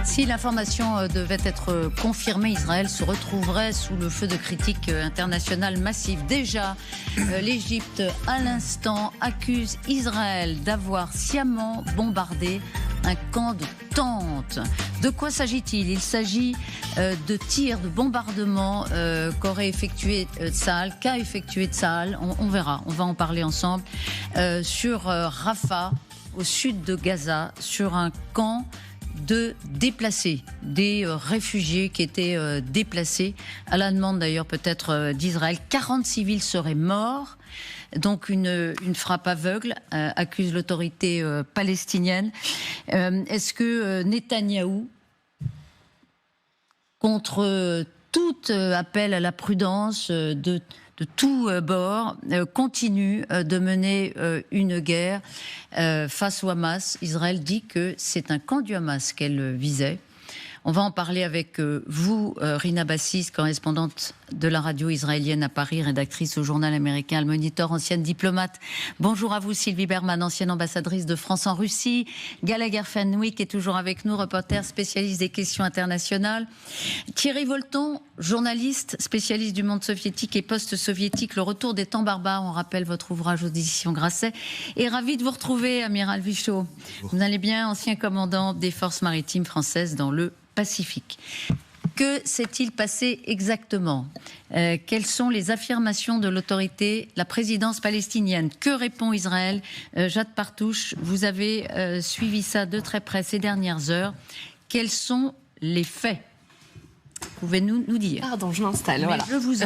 Si l'information devait être confirmée, Israël se retrouverait sous le feu de critiques internationales massives. Déjà, l'Égypte, à l'instant, accuse Israël d'avoir sciemment bombardé un camp de tentes. De quoi s'agit-il ? Il s'agit de tirs, de bombardements qu'aurait effectué Tsahal, qu'a effectué Tsahal. On verra, on va en parler ensemble. Sur Rafah, au sud de Gaza, sur un camp de déplacés, des réfugiés qui étaient déplacés, à la demande d'ailleurs peut-être d'Israël. 40 civils seraient morts. Donc une frappe aveugle, accuse l'autorité palestinienne. Est-ce que Netanyahou, contre tout appel à la prudence de tout bord, continue de mener une guerre face au Hamas? Israël dit que c'est un camp du Hamas qu'elle visait. On va en parler avec vous, Rina Bassis, correspondante de la radio israélienne à Paris, rédactrice au journal américain Le Monitor, ancienne diplomate. Bonjour à vous, Sylvie Berman, ancienne ambassadrice de France en Russie. Gallagher Fenwick est toujours avec nous, reporter spécialiste des questions internationales. Thierry Volton, journaliste, spécialiste du monde soviétique et post-soviétique, Le retour des temps barbares. On rappelle votre ouvrage aux éditions Grasset. Et ravi de vous retrouver, Amiral Vichot. Vous allez bien, ancien commandant des forces maritimes françaises dans le Pacifique. Que s'est-il passé exactement ? Quelles sont les affirmations de l'autorité, la présidence palestinienne ? Que répond Israël ? Jade Partouche, vous avez suivi ça de très près ces dernières heures. Quels sont les faits ? Pouvez-nous nous dire ? Pardon, je m'installe. Voilà. Je vous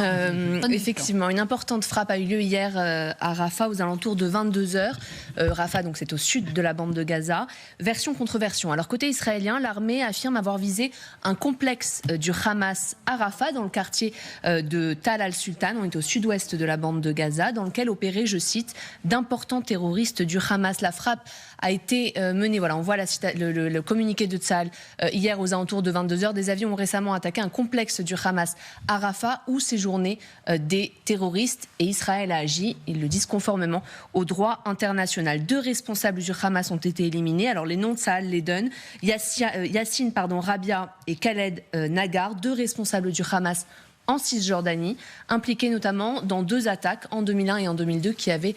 effectivement, une importante frappe a eu lieu hier à Rafah aux alentours de 22h. Rafah, donc c'est au sud de la bande de Gaza. Version contre version. Alors côté israélien, l'armée affirme avoir visé un complexe du Hamas à Rafah, dans le quartier de Tal al-Sultan. On est au sud-ouest de la bande de Gaza, dans lequel opéraient, je cite, d'importants terroristes du Hamas. La frappe a été menée. Voilà, on voit le communiqué de Tsahal hier aux alentours de 22h. Des avions ont récemment attaqué un complexe du Hamas à Rafah où séjournaient des terroristes, et Israël a agi, ils le disent, conformément au droit international. 2 responsables du Hamas ont été éliminés. Alors les noms de Tsahal les donnent. Yassine Rabia et Khaled Nagar, 2 responsables du Hamas en Cisjordanie, impliqués notamment dans 2 attaques en 2001 et en 2002 qui avaient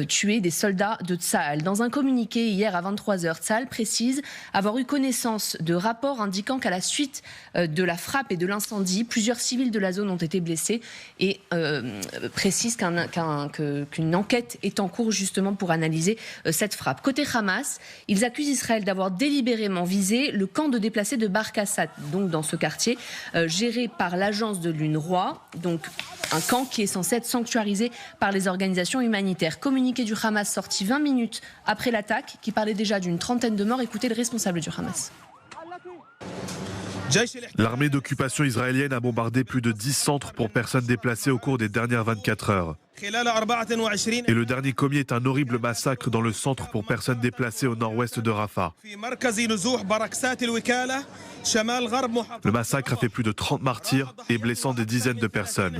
tué des soldats de Tsahal. Dans un communiqué hier à 23h, Tsahal précise avoir eu connaissance de rapports indiquant qu'à la suite de la frappe et de l'incendie, plusieurs civils de la zone ont été blessés, et précise qu'une enquête est en cours justement pour analyser cette frappe. Côté Hamas, ils accusent Israël d'avoir délibérément visé le camp de déplacés de Bar Kassat, donc dans ce quartier géré par l'agence de l'UNRWA, donc un camp qui est censé être sanctuarisé par les organisations humanitaires. Communiqué du Hamas sorti 20 minutes après l'attaque, qui parlait déjà d'une trentaine de morts. Écoutez le responsable du Hamas. L'armée d'occupation israélienne a bombardé plus de 10 centres pour personnes déplacées au cours des dernières 24 heures. Et le dernier commis est un horrible massacre dans le centre pour personnes déplacées au nord-ouest de Rafah. Le massacre a fait plus de 30 martyrs et blessant des dizaines de personnes.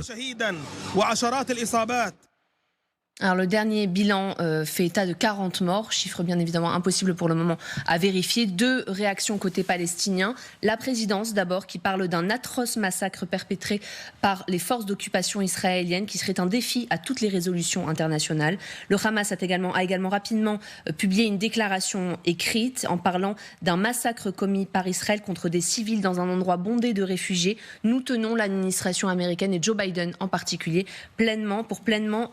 Alors le dernier bilan fait état de 40 morts, chiffre bien évidemment impossible pour le moment à vérifier. 2 réactions côté palestinien. La présidence d'abord, qui parle d'un atroce massacre perpétré par les forces d'occupation israéliennes, qui serait un défi à toutes les résolutions internationales. Le Hamas a également rapidement publié une déclaration écrite en parlant d'un massacre commis par Israël contre des civils dans un endroit bondé de réfugiés. Nous tenons l'administration américaine et Joe Biden en particulier pleinement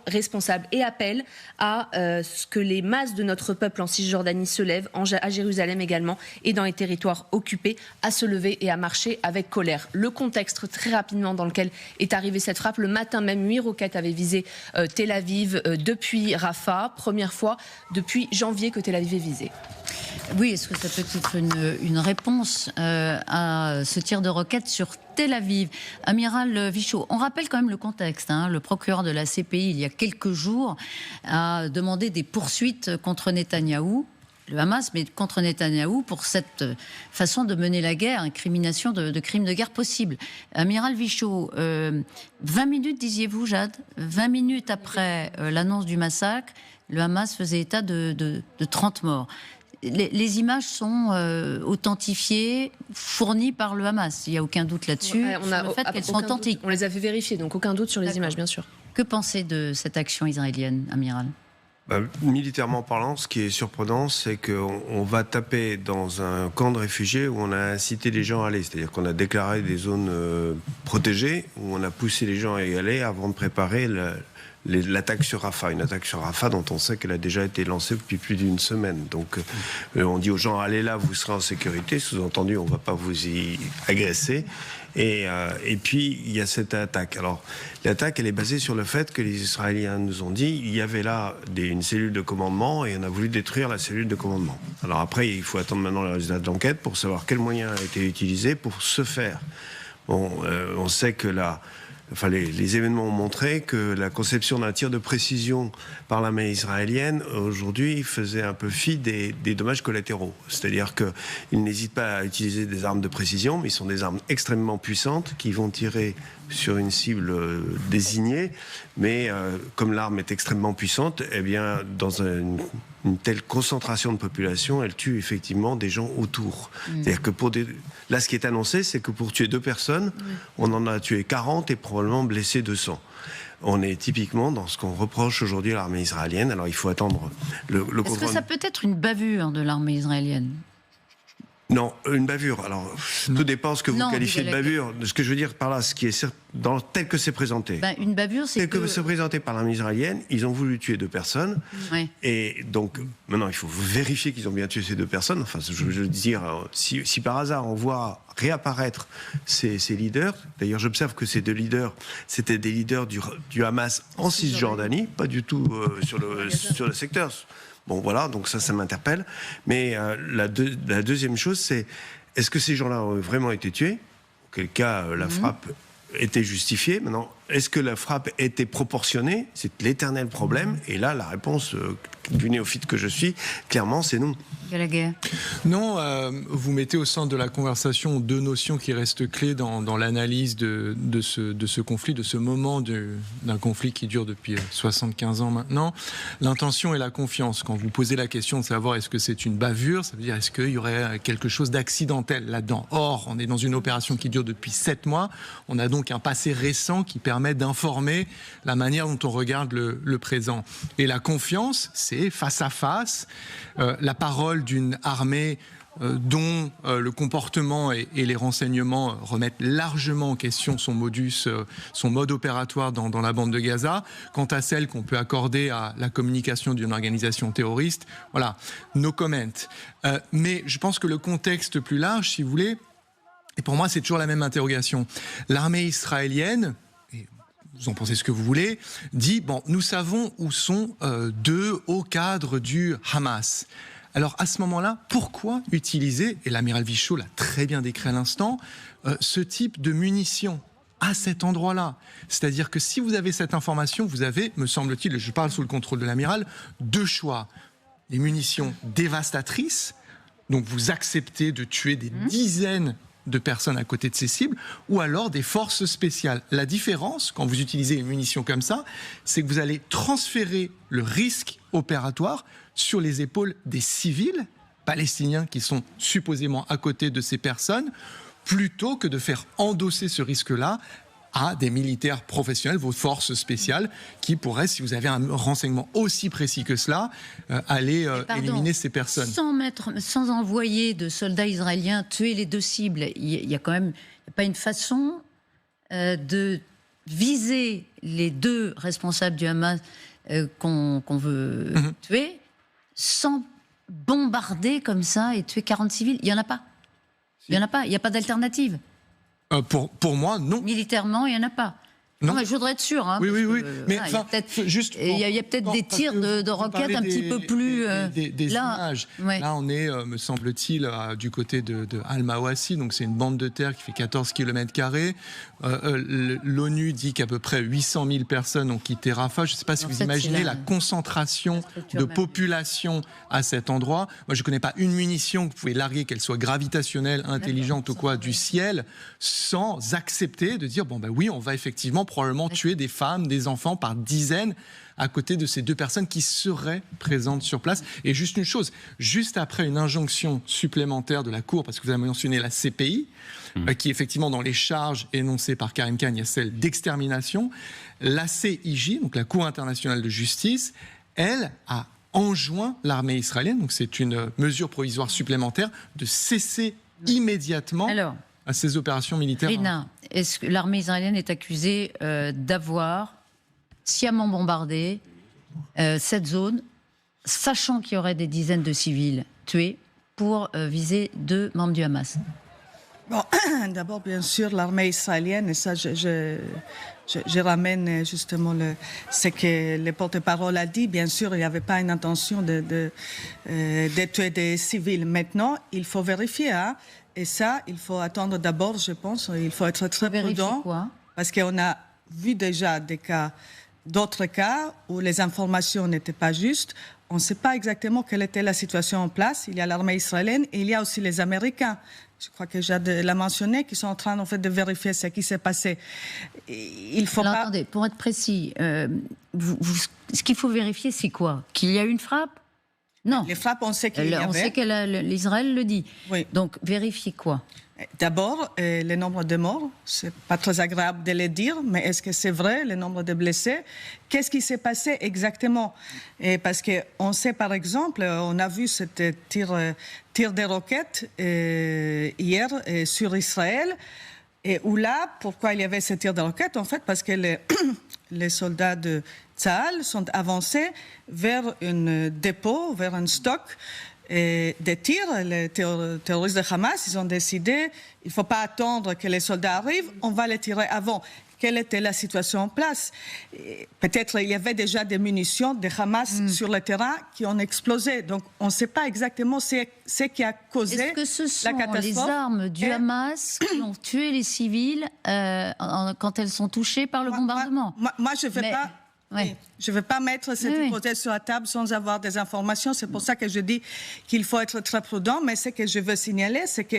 responsable, et appelle à ce que les masses de notre peuple en Cisjordanie se lèvent, à Jérusalem également, et dans les territoires occupés, à se lever et à marcher avec colère. Le contexte très rapidement dans lequel est arrivée cette frappe: le matin même, 8 roquettes avaient visé Tel Aviv depuis Rafah, première fois depuis janvier que Tel Aviv est visée. Oui, est-ce que ça peut être une réponse à ce tir de roquette sur Tel Aviv? Amiral Vichot, on rappelle quand même le contexte. Le procureur de la CPI, il y a quelques jours, a demandé des poursuites contre Netanyahou, le Hamas, mais contre Netanyahou, pour cette façon de mener la guerre, incrimination de crimes de guerre possibles. Amiral Vichot, 20 minutes, disiez-vous, Jade, 20 minutes après l'annonce du massacre, le Hamas faisait état de 30 morts. les images sont authentifiées, fournies par le Hamas. Il n'y a aucun doute là-dessus. Ouais, sur le fait qu'elles sont authentiques. On les a fait vérifier, donc aucun doute sur les images, bien sûr. Que penser de cette action israélienne, amiral ? Militairement parlant, ce qui est surprenant, c'est qu'on va taper dans un camp de réfugiés où on a incité les gens à aller. C'est-à-dire qu'on a déclaré des zones protégées, où on a poussé les gens à y aller avant de préparer l'attaque sur Rafah. Une attaque sur Rafah dont on sait qu'elle a déjà été lancée depuis plus d'une semaine. Donc on dit aux gens, allez là, vous serez en sécurité. Sous-entendu, on ne va pas vous y agresser. Et puis, il y a cette attaque. Alors, l'attaque, elle est basée sur le fait que les Israéliens nous ont dit il y avait là une cellule de commandement et on a voulu détruire la cellule de commandement. Alors après, il faut attendre maintenant le résultat de l'enquête pour savoir quels moyens ont été utilisés pour ce faire. Bon, on sait que les événements ont montré que la conception d'un tir de précision par l'armée israélienne, aujourd'hui, faisait un peu fi des dommages collatéraux. C'est-à-dire qu'ils n'hésitent pas à utiliser des armes de précision, mais ils sont des armes extrêmement puissantes qui vont tirer sur une cible désignée. Mais comme l'arme est extrêmement puissante, eh bien, dans une telle concentration de population, elle tue effectivement des gens autour. C'est-à-dire que là, ce qui est annoncé, c'est que pour tuer 2 personnes, on en a tué 40 et probablement blessé 200. On est typiquement dans ce qu'on reproche aujourd'hui à l'armée israélienne. Alors il faut attendre le Est-ce que ça peut être une bavure de l'armée israélienne ? Non, une bavure. Alors, tout dépend ce que vous qualifiez de bavure. Ce que je veux dire par là, ce qui est tel que c'est présenté. Une bavure, c'est tel que c'est présenté par l'armée israélienne, ils ont voulu tuer 2 personnes. Oui. Et donc, maintenant, il faut vérifier qu'ils ont bien tué ces 2 personnes. Enfin, je veux dire, si par hasard on voit réapparaître ces leaders, d'ailleurs, j'observe que ces 2 leaders, c'était des leaders du Hamas en Cisjordanie, pas du tout sur le secteur. Bon, voilà, donc ça m'interpelle. Mais la deuxième chose, c'est est-ce que ces gens-là ont vraiment été tués ? Auquel cas, la frappe était justifiée. Maintenant, est-ce que la frappe était proportionnée ? C'est l'éternel problème. Et là, la réponse du néophyte que je suis, clairement, c'est non. Gallagher. Non, vous mettez au centre de la conversation 2 notions qui restent clés dans l'analyse de ce conflit, de ce moment d'un conflit qui dure depuis 75 ans maintenant. L'intention et la confiance. Quand vous posez la question de savoir est-ce que c'est une bavure, ça veut dire est-ce qu'il y aurait quelque chose d'accidentel là-dedans. Or, on est dans une opération qui dure depuis 7 mois. On a donc un passé récent qui permet d'informer la manière dont on regarde le présent. Et la confiance, c'est face à face, la parole d'une armée dont le comportement et les renseignements remettent largement en question son mode opératoire dans la bande de Gaza. Quant à celle qu'on peut accorder à la communication d'une organisation terroriste, voilà, no comment. Mais je pense que le contexte plus large, si vous voulez, et pour moi c'est toujours la même interrogation. L'armée israélienne, vous en pensez ce que vous voulez, dit, bon, nous savons où sont 2 hauts cadres du Hamas. Alors à ce moment-là, pourquoi utiliser, et l'amiral Vichot l'a très bien décrit à l'instant, ce type de munitions à cet endroit-là ? C'est-à-dire que si vous avez cette information, vous avez, me semble-t-il, je parle sous le contrôle de l'amiral, 2 choix. Les munitions dévastatrices, donc vous acceptez de tuer des dizaines de personnes à côté de ces cibles, ou alors des forces spéciales. La différence, quand vous utilisez une munition comme ça, c'est que vous allez transférer le risque opératoire sur les épaules des civils palestiniens qui sont supposément à côté de ces personnes, plutôt que de faire endosser ce risque-là à des militaires professionnels, vos forces spéciales, qui pourraient, si vous avez un renseignement aussi précis que cela, aller éliminer ces personnes. Sans envoyer de soldats israéliens tuer les 2 cibles, il y a quand même pas une façon de viser les 2 responsables du Hamas qu'on veut tuer, sans bombarder comme ça et tuer 40 civils. Il n'y en a pas. Il n'y en a pas. Il n'y a pas d'alternative. Pour moi, non. Militairement, il n'y en a pas. Non, mais je voudrais être sûr. Hein, oui. Mais il y a peut-être des tirs de roquettes un petit peu plus... Des images. Ouais. Là, on est, me semble-t-il, du côté de Al-Mawassi. Donc, c'est une bande de terre qui fait 14 km². L'ONU dit qu'à peu près 800 000 personnes ont quitté Rafah. Je ne sais pas si vous imaginez la concentration de population à cet endroit. Moi, je ne connais pas une munition que vous pouvez larguer, qu'elle soit gravitationnelle, intelligente ou quoi, du ciel, sans accepter de dire, bon, ben oui, on va effectivement probablement tuer des femmes, des enfants par dizaines à côté de ces 2 personnes qui seraient présentes sur place. Et juste une chose, juste après une injonction supplémentaire de la Cour, parce que vous avez mentionné la CPI, qui effectivement dans les charges énoncées par Karim Khan, il y a celle d'extermination, la CIJ, donc la Cour internationale de justice, elle a enjoint l'armée israélienne, donc c'est une mesure provisoire supplémentaire, de cesser immédiatement à ces opérations militaires. Rina, est-ce que l'armée israélienne est accusée d'avoir sciemment bombardé cette zone, sachant qu'il y aurait des dizaines de civils tués pour viser 2 membres du Hamas? Bon, d'abord, bien sûr, l'armée israélienne, et ça, je ramène justement ce que le porte-parole a dit. Bien sûr, il n'y avait pas une intention de tuer des civils. Maintenant, il faut vérifier, hein, et ça, il faut attendre d'abord, je pense. Il faut être très prudent. Quoi? Parce qu'on a vu déjà d'autres cas où les informations n'étaient pas justes. On ne sait pas exactement quelle était la situation en place. Il y a l'armée israélienne et il y a aussi les Américains. Je crois que Jade l'a mentionné, qui sont en train en fait, de vérifier ce qui s'est passé. Il faut Alors, pas... attendez, pour être précis, ce qu'il faut vérifier, c'est quoi? Qu'il y a eu une frappe? Non. Les frappes, on sait qu'il y avait. On sait que l'Israël le dit. Oui. Donc, vérifier quoi? D'abord, le nombre de morts, c'est pas très agréable de le dire, mais est-ce que c'est vrai, le nombre de blessés? Qu'est-ce qui s'est passé exactement? Et parce qu'on sait, par exemple, on a vu ce tir de roquettes hier sur Israël, et où là, pourquoi il y avait ce tir de roquettes? En fait, parce que les soldats de Tsahal sont avancés vers un dépôt, vers un stock, et des tirs, les terroristes de Hamas, ils ont décidé, il ne faut pas attendre que les soldats arrivent, on va les tirer avant. Quelle était la situation en place? Peut-être il y avait déjà des munitions de Hamas sur le terrain qui ont explosé. Donc on ne sait pas exactement ce qui a causé la catastrophe. Est-ce que ce sont les armes du Hamas qui ont tué les civils quand elles sont touchées par le bombardement? Moi je ne vais pas... Oui. Je ne vais pas mettre cette hypothèse sur la table sans avoir des informations. C'est pour ça que je dis qu'il faut être très prudent. Mais ce que je veux signaler, c'est que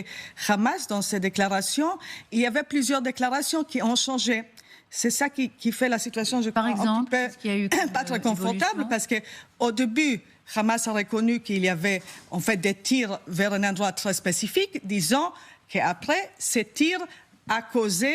Hamas, dans ses déclarations, il y avait plusieurs déclarations qui ont changé. C'est ça qui fait la situation, je Par crois, exemple, un petit peu pas très confortable, parce qu'au début, Hamas a reconnu qu'il y avait en fait des tirs vers un endroit très spécifique, disant qu'après, ces tirs a causé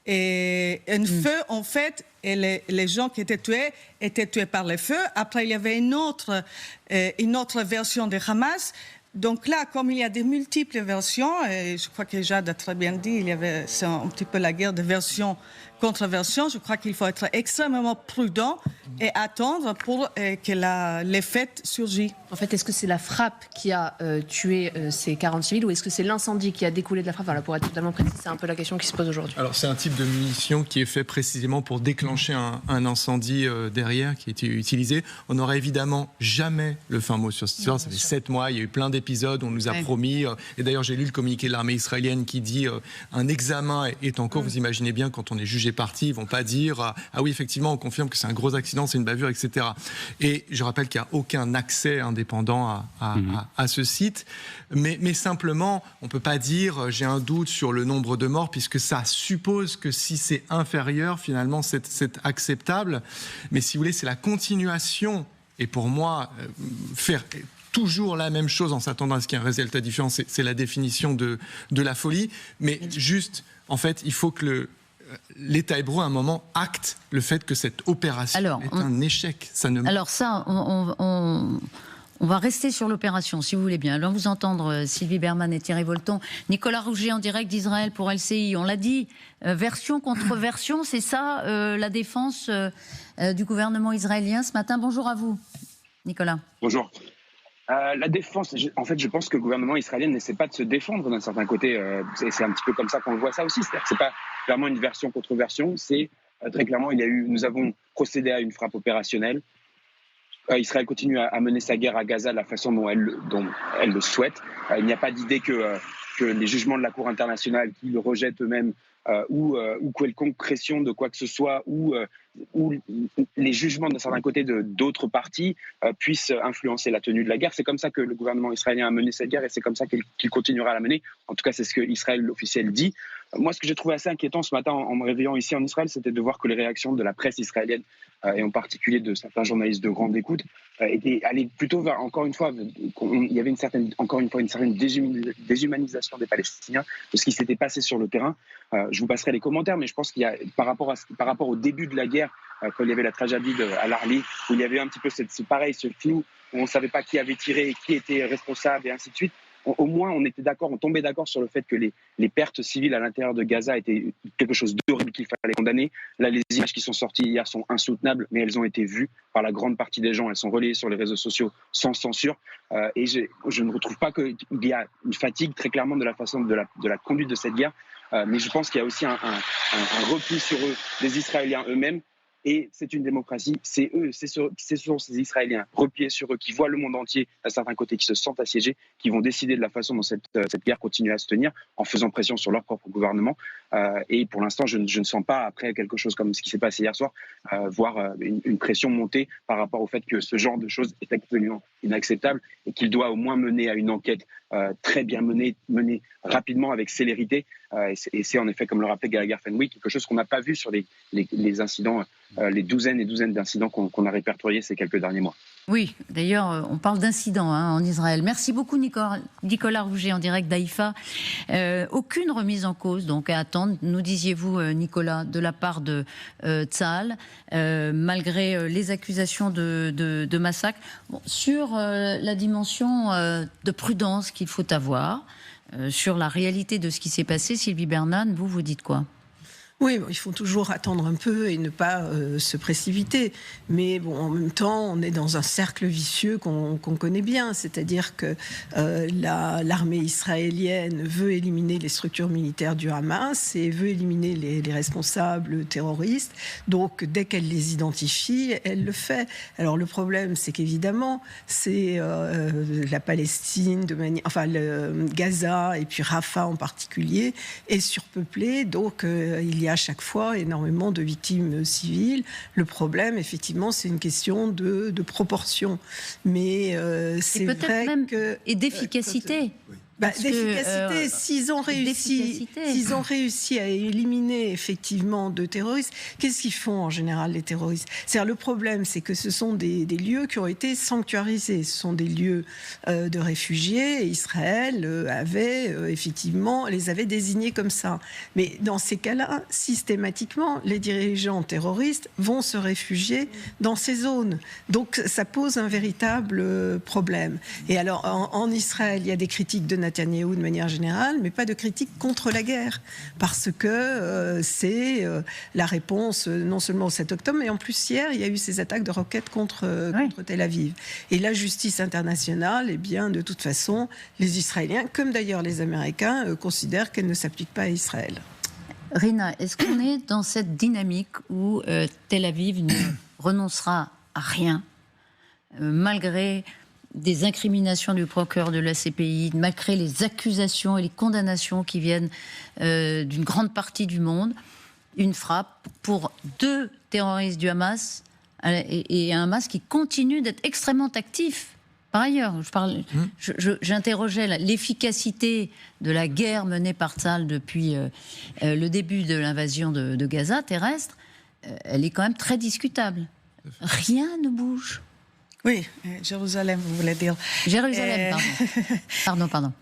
un feu, en fait, et les gens qui étaient tués par le feu. Après, il y avait une autre version de Hamas. Donc là, comme il y a des multiples versions, et je crois que Jade a très bien dit, c'est un petit peu la guerre de version contre version. Je crois qu'il faut être extrêmement prudent et attendre pour que les faits surgissent. En fait, est-ce que c'est la frappe qui a tué ces 40 civils ou est-ce que c'est l'incendie qui a découlé de la frappe? Voilà, pour être totalement précis, c'est un peu la question qui se pose aujourd'hui. Alors, c'est un type de munition qui est fait précisément pour déclencher un incendie derrière, qui a été utilisé. On n'aura évidemment jamais le fin mot sur cette histoire. Ça fait 7 mois, il y a eu plein d'épisodes, on nous a promis. Et d'ailleurs, j'ai lu le communiqué de l'armée israélienne qui dit un examen est en cours. Vous imaginez bien, quand on est jugé parti, ils vont pas dire ah oui, effectivement, on confirme que c'est un gros accident, c'est une bavure, etc. Et je rappelle qu'il n'y a aucun accès indépendant à ce site. Mais simplement, on ne peut pas dire j'ai un doute sur le nombre de morts, puisque ça suppose que si c'est inférieur, finalement, c'est acceptable. Mais si vous voulez, c'est la continuation. Et pour moi, faire toujours la même chose en s'attendant à ce qu'il y ait un résultat différent, c'est la définition de la folie. Mais juste, en fait, il faut que l'État hébreu, à un moment, acte le fait que cette opération est un échec. Alors ça, on va rester sur l'opération, si vous voulez bien. Allons vous entendre, Sylvie Berman et Thierry Volton. Nicolas Rouget, en direct d'Israël pour LCI. On l'a dit, version contre version, c'est ça la défense du gouvernement israélien ce matin. Bonjour à vous, Nicolas. Bonjour. La défense, en fait, je pense que le gouvernement israélien n'essaie pas de se défendre d'un certain côté. C'est un petit peu comme ça qu'on voit ça aussi. C'est-à-dire que c'est pas clairement une version contre version. C'est très clairement, nous avons procédé à une frappe opérationnelle. Israël continue à mener sa guerre à Gaza de la façon dont elle le souhaite. Il n'y a pas d'idée que les jugements de la Cour internationale qui le rejettent eux-mêmes ou quelconque pression de quoi que ce soit ou les jugements d'un certain côté d'autres parties puissent influencer la tenue de la guerre. C'est comme ça que le gouvernement israélien a mené cette guerre et c'est comme ça qu'il continuera à la mener. En tout cas, c'est ce que Israël officiel dit. Moi, ce que j'ai trouvé assez inquiétant ce matin en me réveillant ici en Israël, c'était de voir que les réactions de la presse israélienne, et en particulier de certains journalistes de grande écoute, étaient allées plutôt vers, encore une fois, il y avait une certaine déshumanisation des Palestiniens, de ce qui s'était passé sur le terrain. Je vous passerai les commentaires, mais je pense qu'il y a, par rapport au début de la guerre, quand il y avait la tragédie à l'Arli, où il y avait un petit peu ce flou, où on ne savait pas qui avait tiré, qui était responsable, et ainsi de suite. Au moins, on tombait d'accord sur le fait que les pertes civiles à l'intérieur de Gaza étaient quelque chose d'horrible qu'il fallait condamner. Là, les images qui sont sorties hier sont insoutenables, mais elles ont été vues par la grande partie des gens. Elles sont relayées sur les réseaux sociaux sans censure. Et je ne retrouve pas qu'il y a une fatigue très clairement de la façon de la conduite de cette guerre. Mais je pense qu'il y a aussi un repli sur eux, des Israéliens eux-mêmes. Et c'est une démocratie, ce sont ces Israéliens repliés sur eux qui voient le monde entier à certains côtés, qui se sentent assiégés, qui vont décider de la façon dont cette guerre continue à se tenir en faisant pression sur leur propre gouvernement. Et pour l'instant, je ne sens pas, après quelque chose comme ce qui s'est passé hier soir, voir une pression monter par rapport au fait que ce genre de choses est absolument inacceptable et qu'il doit au moins mener à une enquête très bien menée rapidement avec célérité. Et c'est en effet, comme le rappelait Gallagher Fenwick, quelque chose qu'on n'a pas vu sur les incidents, les douzaines et douzaines d'incidents qu'on a répertoriés ces quelques derniers mois. Oui, d'ailleurs, on parle d'incidents en Israël. Merci beaucoup, Nicolas Rouget, en direct d'Haïfa. Aucune remise en cause donc à attendre, nous disiez-vous, Nicolas, de la part de Tsahal, malgré les accusations de massacre. Bon, sur la dimension de prudence qu'il faut avoir, sur la réalité de ce qui s'est passé, Sylvie Bernan, vous dites quoi ? Oui, il faut toujours attendre un peu et ne pas se précipiter. Mais bon, en même temps, on est dans un cercle vicieux qu'on connaît bien. C'est-à-dire que l'armée israélienne veut éliminer les structures militaires du Hamas et veut éliminer les responsables terroristes. Donc, dès qu'elle les identifie, elle le fait. Alors, le problème, c'est qu'évidemment, c'est la Palestine, le Gaza et puis Rafah en particulier, est surpeuplé. Donc, il y a à chaque fois énormément de victimes civiles. Le problème, effectivement, c'est une question de proportion. Mais c'est vrai même que... Et d'efficacité. D'efficacité, s'ils ont réussi à éliminer effectivement de terroristes, qu'est-ce qu'ils font en général les terroristes ? C'est-à-dire, le problème, c'est que ce sont des lieux qui ont été sanctuarisés, ce sont des lieux de réfugiés, et Israël les avait désignés comme ça. Mais dans ces cas-là, systématiquement, les dirigeants terroristes vont se réfugier dans ces zones. Donc ça pose un véritable problème. Et alors, en Israël, il y a des critiques de Netanyahou de manière générale, mais pas de critique contre la guerre, parce que c'est la réponse non seulement au 7 octobre, mais en plus hier, il y a eu ces attaques de roquettes contre Tel Aviv. Et la justice internationale, eh bien, de toute façon, les Israéliens, comme d'ailleurs les Américains, considèrent qu'elle ne s'applique pas à Israël. Rina, est-ce qu'on est dans cette dynamique où Tel Aviv ne renoncera à rien, malgré des incriminations du procureur de la CPI, malgré les accusations et les condamnations qui viennent d'une grande partie du monde, une frappe pour 2 terroristes du Hamas et un Hamas qui continue d'être extrêmement actif. Par ailleurs, j'interrogeais l'efficacité de la guerre menée par Tsahal depuis le début de l'invasion de Gaza terrestre. Elle est quand même très discutable. Rien ne bouge. Oui, Jérusalem, vous voulez dire. Jérusalem, pardon.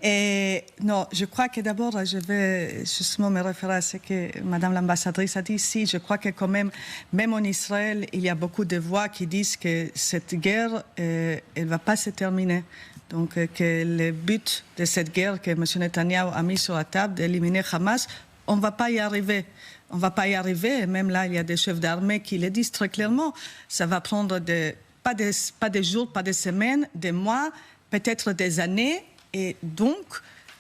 Non, je crois que d'abord, je vais justement me référer à ce que Madame l'ambassadrice a dit ici. Je crois que quand même en Israël, il y a beaucoup de voix qui disent que cette guerre, elle ne va pas se terminer. Donc, que le but de cette guerre que M. Netanyahou a mis sur la table, d'éliminer Hamas, on ne va pas y arriver. On ne va pas y arriver. Et même là, il y a des chefs d'armée qui le disent très clairement. Ça va prendre pas des jours, pas des semaines, des mois, peut-être des années. Et donc,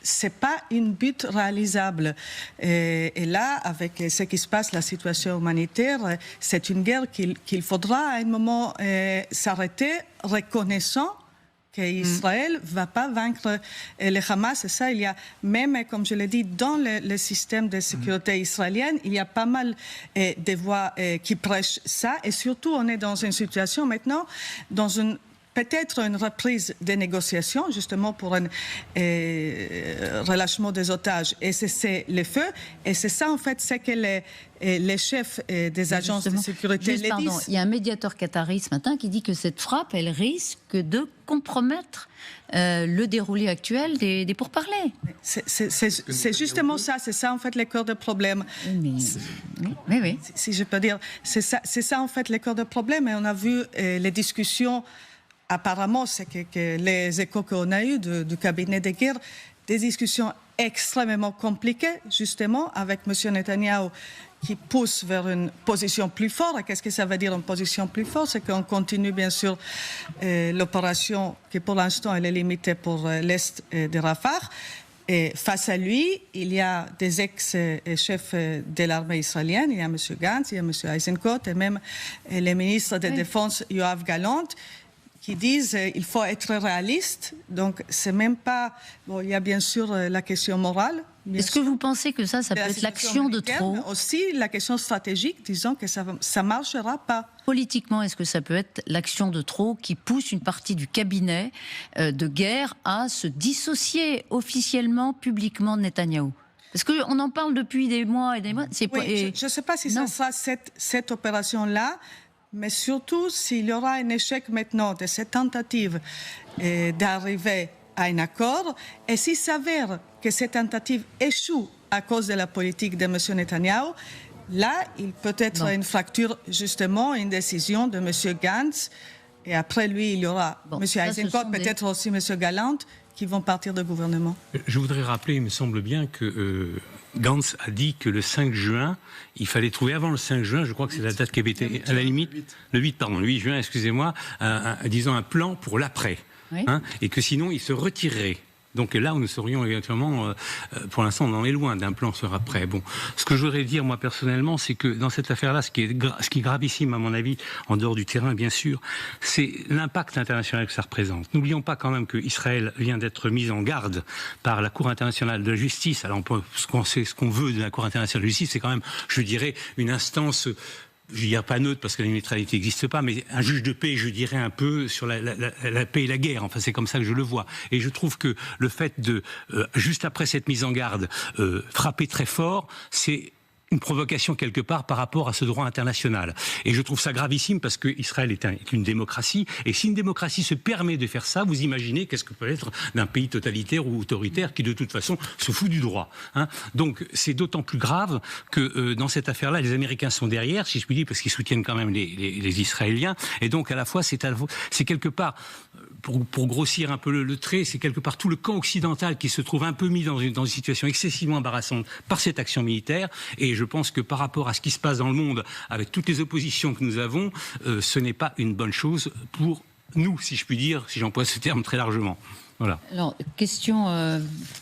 ce n'est pas une but réalisable. Et là, avec ce qui se passe, la situation humanitaire, c'est une guerre qu'il faudra à un moment s'arrêter, reconnaissant qu'Israël ne va pas vaincre le Hamas. Et ça, il y a même, comme je l'ai dit, dans le système de sécurité israélienne, il y a pas mal de voix qui prêchent ça. Et surtout, on est dans une situation maintenant, dans une peut-être une reprise des négociations, justement pour un relâchement des otages et cesser les feux. Et c'est ça, en fait, c'est que les chefs des agences de sécurité disent. Il y a un médiateur qatari ce matin qui dit que cette frappe, elle risque de compromettre le déroulé actuel des pourparlers. C'est justement ça, c'est ça en fait le cœur du problème. Oui. Si je peux dire, c'est ça en fait le cœur du problème. Et on a vu les discussions, apparemment, c'est que les échos qu'on a eus du cabinet de guerre, des discussions extrêmement compliquées, justement, avec M. Netanyahou, qui pousse vers une position plus forte. Et qu'est-ce que ça veut dire une position plus forte? C'est qu'on continue bien sûr l'opération qui pour l'instant elle est limitée pour l'est de Rafah. Et face à lui, il y a des ex-chefs de l'armée israélienne, il y a M. Gantz, il y a M. Eisenkot et même les ministres de Défense Yoav Gallant qui disent qu'il faut être réaliste. Donc, c'est même pas... Bon, il y a bien sûr la question morale. Est-ce que vous pensez que ça peut être l'action de trop? Mais aussi la question stratégique, disons que ça ne marchera pas. Politiquement, est-ce que ça peut être l'action de trop qui pousse une partie du cabinet de guerre à se dissocier officiellement, publiquement de Netanyahou? Parce qu'on en parle depuis des mois et des mois. Oui, je ne sais pas si ça sera cette opération-là, mais surtout s'il y aura un échec maintenant de cette tentative d'arriver à un accord, et s'il s'avère que cette tentative échoue à cause de la politique de M. Netanyahou, là, il peut être une fracture, justement, une décision de M. Gantz, et après lui, il y aura M. Eisenkot, peut-être aussi M. Gallant, qui vont partir du gouvernement. Je voudrais rappeler, il me semble bien que Gantz a dit que le 5 juin, il fallait trouver avant le 5 juin, je crois que c'est la date qui avait été, à la limite, le 8 juin, excusez-moi, disons un plan pour l'après, oui. Et que sinon il se retirerait. Donc là, nous serions éventuellement, pour l'instant, on en est loin d'un plan sur après. Bon, ce que je voudrais dire, moi, personnellement, c'est que dans cette affaire-là, ce qui est gravissime, à mon avis, en dehors du terrain, bien sûr, c'est l'impact international que ça représente. N'oublions pas quand même qu'Israël vient d'être mis en garde par la Cour internationale de justice. Alors, ce qu'on veut de la Cour internationale de justice, c'est quand même, je dirais, une instance... Je dirais pas neutre parce que la neutralité n'existe pas, mais un juge de paix, je dirais un peu sur la paix et la guerre. Enfin, c'est comme ça que je le vois. Et je trouve que le fait de, juste après cette mise en garde, frapper très fort, c'est une provocation quelque part par rapport à ce droit international. Et je trouve ça gravissime parce que Israël est une démocratie. Et si une démocratie se permet de faire ça, vous imaginez qu'est-ce que peut être d'un pays totalitaire ou autoritaire qui de toute façon se fout du droit. Donc c'est d'autant plus grave que dans cette affaire-là, les Américains sont derrière, si je puis dire, parce qu'ils soutiennent quand même les Israéliens. Et donc à la fois, c'est quelque part... Pour grossir un peu le trait, c'est quelque part tout le camp occidental qui se trouve un peu mis dans une situation excessivement embarrassante par cette action militaire. Et je pense que par rapport à ce qui se passe dans le monde, avec toutes les oppositions que nous avons, ce n'est pas une bonne chose pour nous, si je puis dire, si j'emploie ce terme très largement. Voilà. Alors, question,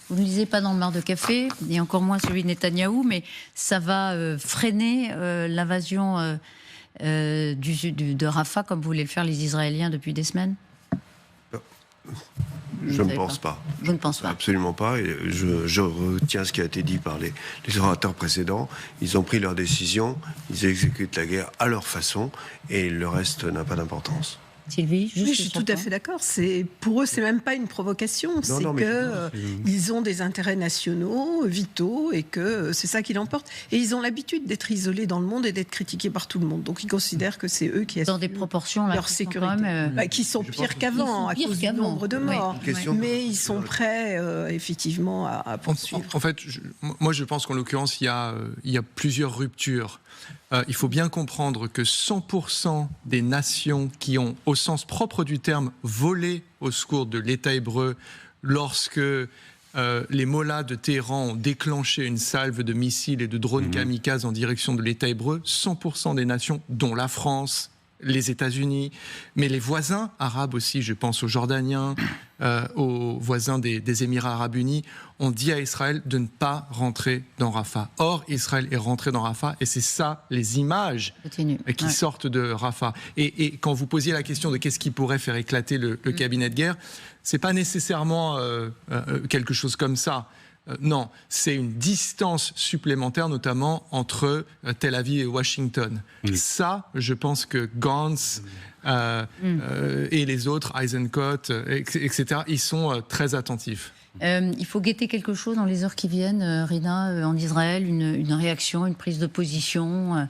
vous ne lisez pas dans le Mar de Café, et encore moins celui de Netanyahou, mais ça va freiner l'invasion de Rafah, comme voulaient le faire les Israéliens depuis des semaines ? Je ne pense pas. Vous ne pensez pas? Absolument pas. Et je retiens ce qui a été dit par les orateurs précédents. Ils ont pris leur décision, ils exécutent la guerre à leur façon, et le reste n'a pas d'importance. Sylvie, oui, je suis tout à fait d'accord. Pour eux, c'est même pas une provocation. Ils ont des intérêts nationaux, vitaux, et que c'est ça qui l'emporte. Et ils ont l'habitude d'être isolés dans le monde et d'être critiqués par tout le monde. Donc ils considèrent que c'est eux qui assurent des proportions là, leur sécurité, qui sont pires qu'avant à cause du nombre de morts. Oui. Mais ils sont prêts, effectivement, à poursuivre. En fait, moi, je pense qu'en l'occurrence, il y a plusieurs ruptures. Il faut bien comprendre que 100% des nations qui ont, au sens propre du terme, volé au secours de l'État hébreu lorsque les mollahs de Téhéran ont déclenché une salve de missiles et de drones kamikazes en direction de l'État hébreu, 100% des nations, dont la France, les États-Unis, mais les voisins arabes aussi, je pense aux Jordaniens, aux voisins des Émirats arabes unis, ont dit à Israël de ne pas rentrer dans Rafah. Or, Israël est rentré dans Rafah, et c'est ça, les images qui sortent de Rafah. Et quand vous posiez la question de qu'est-ce qui pourrait faire éclater le cabinet de guerre, c'est pas nécessairement quelque chose comme ça. Non, c'est une distance supplémentaire, notamment entre Tel Aviv et Washington. Ça, je pense que Gantz, et les autres, Eisenkot, etc., ils sont très attentifs. Il faut guetter quelque chose dans les heures qui viennent, Rina, en Israël, une réaction, une prise de position,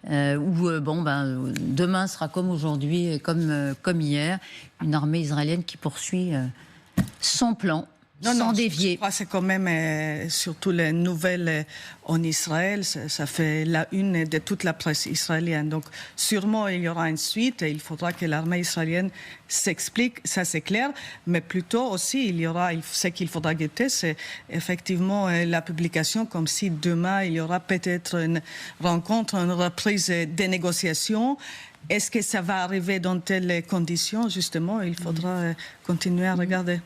où demain sera comme aujourd'hui, comme hier, une armée israélienne qui poursuit son plan. Sans dévier. Je crois que c'est quand même, surtout les nouvelles en Israël, ça fait la une de toute la presse israélienne. Donc, sûrement, il y aura une suite et il faudra que l'armée israélienne s'explique, ça c'est clair. Mais plutôt aussi, ce qu'il faudra guetter, c'est effectivement la publication, comme si demain, il y aura peut-être une rencontre, une reprise des négociations. Est-ce que ça va arriver dans telles conditions? Justement, il faudra continuer à regarder.